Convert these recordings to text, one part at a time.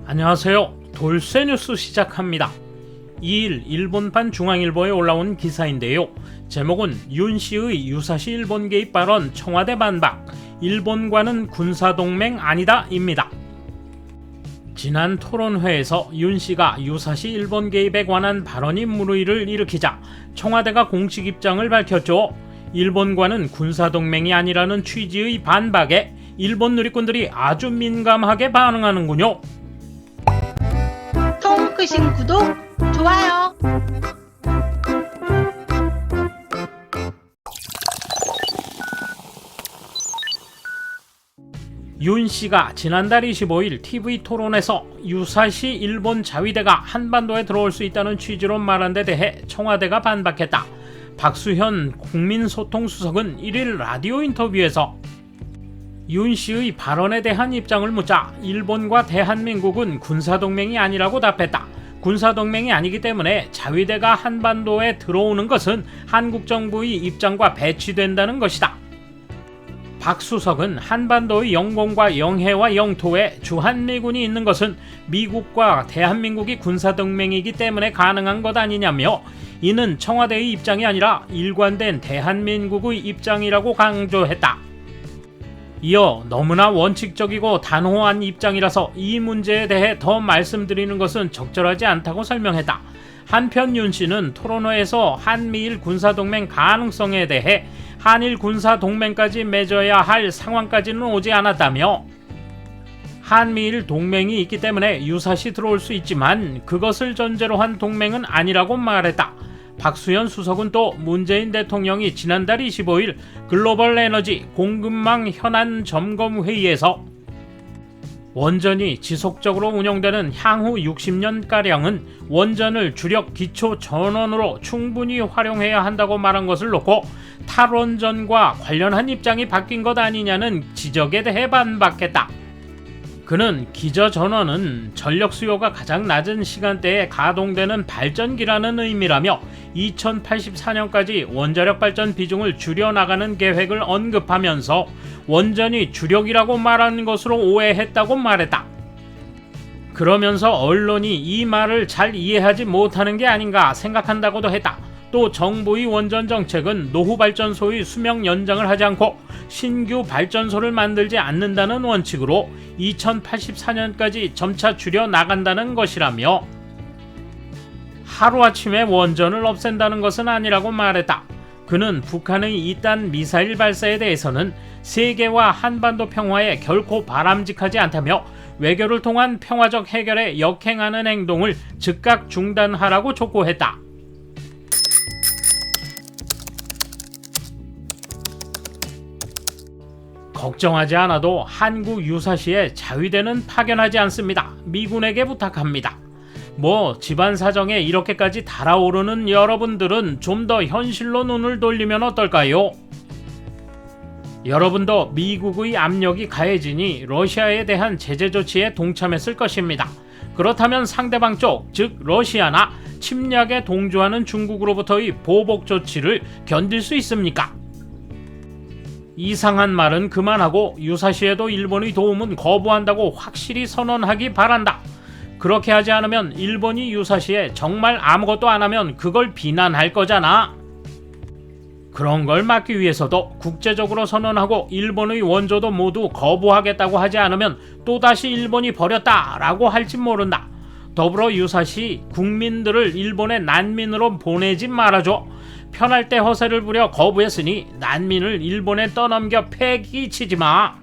안녕하세요. 돌쇠뉴스 시작합니다. 2일 일본판 중앙일보에 올라온 기사인데요. 제목은 윤씨의 유사시 일본 개입 발언 청와대 반박, 일본과는 군사동맹 아니다 입니다. 지난 토론회에서 윤씨가 유사시 일본 개입에 관한 발언이 물의를 일으키자 청와대가 공식 입장을 밝혔죠. 일본과는 군사동맹이 아니라는 취지의 반박에 일본 누리꾼들이 아주 민감하게 반응하는군요. 통크신 구독, 좋아요. 윤씨가 지난달 25일 TV 토론에서 유사시 일본 자위대가 한반도에 들어올 수 있다는 취지로 말한 데 대해 청와대가 반박했다. 박수현 국민소통수석은 1일 라디오 인터뷰에서 윤씨의 발언에 대한 입장을 묻자 일본과 대한민국은 군사동맹이 아니라고 답했다. 군사동맹이 아니기 때문에 자위대가 한반도에 들어오는 것은 한국 정부의 입장과 배치된다는 것이다. 박 수석은 한반도의 영공과 영해와 영토에 주한미군이 있는 것은 미국과 대한민국이 군사동맹이기 때문에 가능한 것 아니냐며 이는 청와대의 입장이 아니라 일관된 대한민국의 입장이라고 강조했다. 이어 너무나 원칙적이고 단호한 입장이라서 이 문제에 대해 더 말씀드리는 것은 적절하지 않다고 설명했다. 한편 윤씨는 토론회에서 한미일 군사동맹 가능성에 대해 한일 군사동맹까지 맺어야 할 상황까지는 오지 않았다며 한미일 동맹이 있기 때문에 유사시 들어올 수 있지만 그것을 전제로 한 동맹은 아니라고 말했다. 박수현 수석은 또 문재인 대통령이 지난달 25일 글로벌 에너지 공급망 현안 점검 회의에서 원전이 지속적으로 운영되는 향후 60년가량은 원전을 주력 기초 전원으로 충분히 활용해야 한다고 말한 것을 놓고 탈원전과 관련한 입장이 바뀐 것 아니냐는 지적에 대해 반박했다. 그는 기저전원은 전력 수요가 가장 낮은 시간대에 가동되는 발전기라는 의미라며 2084년까지 원자력 발전 비중을 줄여나가는 계획을 언급하면서 원전이 주력이라고 말한 것으로 오해했다고 말했다. 그러면서 언론이 이 말을 잘 이해하지 못하는 게 아닌가 생각한다고도 했다. 또 정부의 원전 정책은 노후 발전소의 수명 연장을 하지 않고 신규 발전소를 만들지 않는다는 원칙으로 2084년까지 점차 줄여 나간다는 것이라며 하루아침에 원전을 없앤다는 것은 아니라고 말했다. 그는 북한의 이딴 미사일 발사에 대해서는 세계와 한반도 평화에 결코 바람직하지 않다며 외교를 통한 평화적 해결에 역행하는 행동을 즉각 중단하라고 촉구했다. 걱정하지 않아도 한국 유사시에 자위대는 파견하지 않습니다. 미군에게 부탁합니다. 집안 사정에 이렇게까지 달아오르는 여러분들은 좀 더 현실로 눈을 돌리면 어떨까요? 여러분도 미국의 압력이 가해지니 러시아에 대한 제재 조치에 동참했을 것입니다. 그렇다면 상대방 쪽, 즉 러시아나 침략에 동조하는 중국으로부터의 보복 조치를 견딜 수 있습니까? 이상한 말은 그만하고 유사시에도 일본의 도움은 거부한다고 확실히 선언하기 바란다. 그렇게 하지 않으면 일본이 유사시에 정말 아무것도 안 하면 그걸 비난할 거잖아. 그런 걸 막기 위해서도 국제적으로 선언하고 일본의 원조도 모두 거부하겠다고 하지 않으면 또다시 일본이 버렸다라고 할지 모른다. 더불어 유사시 국민들을 일본의 난민으로 보내지 말아줘. 편할 때 허세를 부려 거부했으니 난민을 일본에 떠넘겨 폐기치지 마.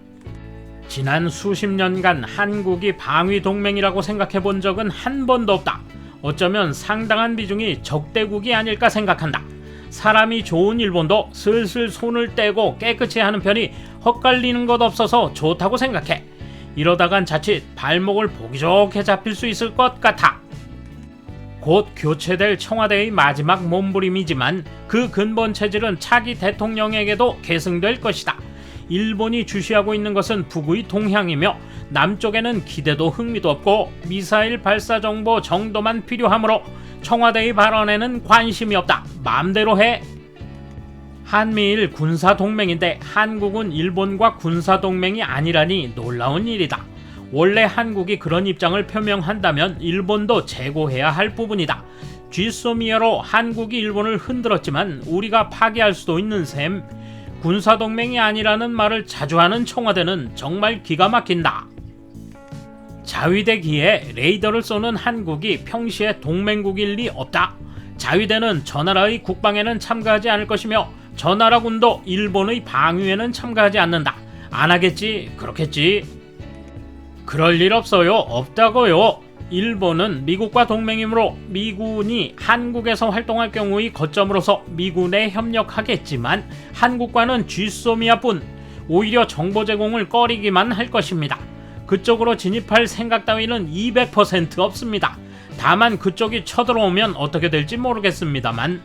지난 수십 년간 한국이 방위 동맹이라고 생각해 본 적은 한 번도 없다. 어쩌면 상당한 비중이 적대국이 아닐까 생각한다. 사람이 좋은 일본도 슬슬 손을 떼고 깨끗이 하는 편이 헛갈리는 것 없어서 좋다고 생각해. 이러다간 자칫 발목을 보기 좋게 잡힐 수 있을 것 같아. 곧 교체될 청와대의 마지막 몸부림이지만 그 근본 체질은 차기 대통령에게도 계승될 것이다. 일본이 주시하고 있는 것은 북의 동향이며 남쪽에는 기대도 흥미도 없고 미사일 발사 정보 정도만 필요하므로 청와대의 발언에는 관심이 없다. 마음대로 해. 한미일 군사동맹인데 한국은 일본과 군사동맹이 아니라니 놀라운 일이다. 원래 한국이 그런 입장을 표명한다면 일본도 재고해야 할 부분이다. 쥐소미아로 한국이 일본을 흔들었지만 우리가 파기할 수도 있는 셈. 군사동맹이 아니라는 말을 자주 하는 청와대는 정말 기가 막힌다. 자위대기에 레이더를 쏘는 한국이 평시에 동맹국일 리 없다. 자위대는 저 나라의 국방에는 참가하지 않을 것이며 저 나라군도 일본의 방위에는 참가하지 않는다. 안 하겠지? 그렇겠지? 그럴 일 없어요. 없다고요. 일본은 미국과 동맹이므로 미군이 한국에서 활동할 경우의 거점으로서 미군에 협력하겠지만 한국과는 쥐소미아뿐 오히려 정보 제공을 꺼리기만 할 것입니다. 그쪽으로 진입할 생각 따위는 200% 없습니다. 다만 그쪽이 쳐들어오면 어떻게 될지 모르겠습니다만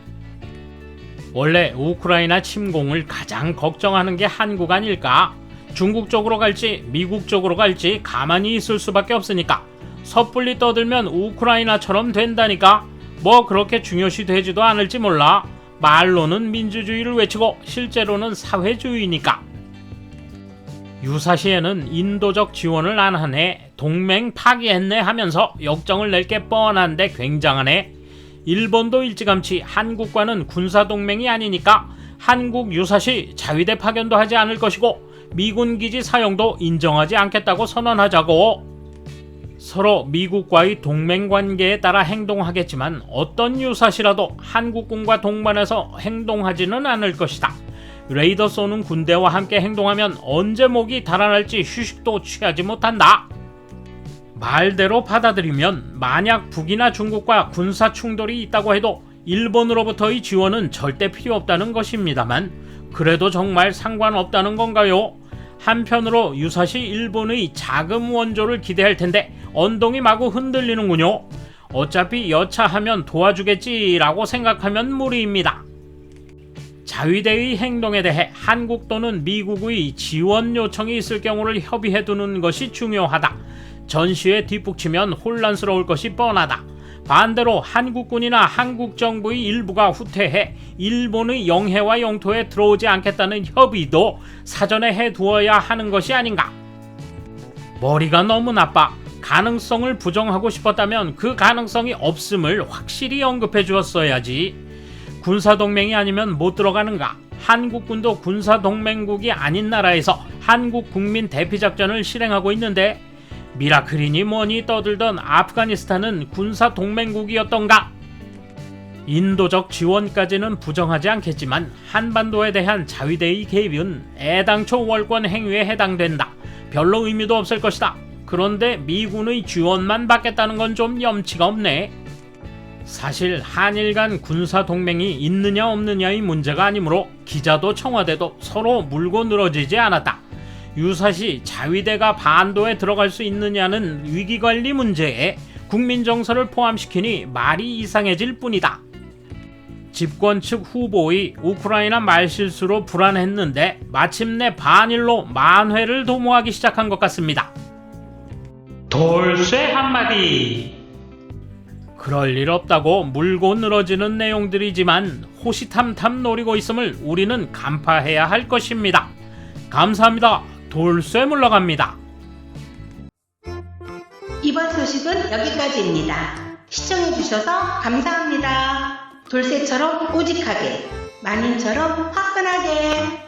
원래 우크라이나 침공을 가장 걱정하는 게 한국 아닐까? 중국 쪽으로 갈지 미국 쪽으로 갈지 가만히 있을 수밖에 없으니까 섣불리 떠들면 우크라이나처럼 된다니까. 뭐 그렇게 중요시 되지도 않을지 몰라. 말로는 민주주의를 외치고 실제로는 사회주의니까. 유사시에는 인도적 지원을 안 하네, 동맹 파기했네 하면서 역정을 낼 게 뻔한데 굉장하네. 일본도 일찌감치 한국과는 군사동맹이 아니니까 한국 유사시 자위대 파견도 하지 않을 것이고 미군 기지 사용도 인정하지 않겠다고 선언하자고. 서로 미국과의 동맹관계에 따라 행동하겠지만 어떤 유사시라도 한국군과 동반해서 행동하지는 않을 것이다. 레이더 쏘는 군대와 함께 행동하면 언제 목이 달아날지 휴식도 취하지 못한다. 말대로 받아들이면 만약 북이나 중국과 군사 충돌이 있다고 해도 일본으로부터의 지원은 절대 필요 없다는 것입니다만 그래도 정말 상관없다는 건가요? 한편으로 유사시 일본의 자금 원조를 기대할 텐데 언동이 마구 흔들리는군요. 어차피 여차하면 도와주겠지라고 생각하면 무리입니다. 자위대의 행동에 대해 한국 또는 미국의 지원 요청이 있을 경우를 협의해두는 것이 중요하다. 전시에 뒷북치면 혼란스러울 것이 뻔하다. 반대로 한국군이나 한국 정부의 일부가 후퇴해 일본의 영해와 영토에 들어오지 않겠다는 협의도 사전에 해두어야 하는 것이 아닌가. 머리가 너무 나빠. 가능성을 부정하고 싶었다면 그 가능성이 없음을 확실히 언급해 주었어야지. 군사동맹이 아니면 못 들어가는가? 한국군도 군사동맹국이 아닌 나라에서 한국 국민 대피작전을 실행하고 있는데 미라클이니 뭐니 떠들던 아프가니스탄은 군사동맹국이었던가? 인도적 지원까지는 부정하지 않겠지만 한반도에 대한 자위대의 개입은 애당초 월권 행위에 해당된다. 별로 의미도 없을 것이다. 그런데 미군의 지원만 받겠다는 건 좀 염치가 없네. 사실 한일 간 군사동맹이 있느냐 없느냐의 문제가 아니므로 기자도 청와대도 서로 물고 늘어지지 않았다. 유사시 자위대가 반도에 들어갈 수 있느냐는 위기관리 문제에 국민정서를 포함시키니 말이 이상해질 뿐이다. 집권 측 후보의 우크라이나 말실수로 불안했는데 마침내 반일로 만회를 도모하기 시작한 것 같습니다. 돌쇠 한마디. 그럴 일 없다고 물고 늘어지는 내용들이지만 호시탐탐 노리고 있음을 우리는 간파해야 할 것입니다. 감사합니다. 돌쇠 물러갑니다. 이번 소식은 여기까지입니다. 시청해주셔서 감사합니다. 돌쇠처럼 꼬직하게, 마님처럼 화끈하게.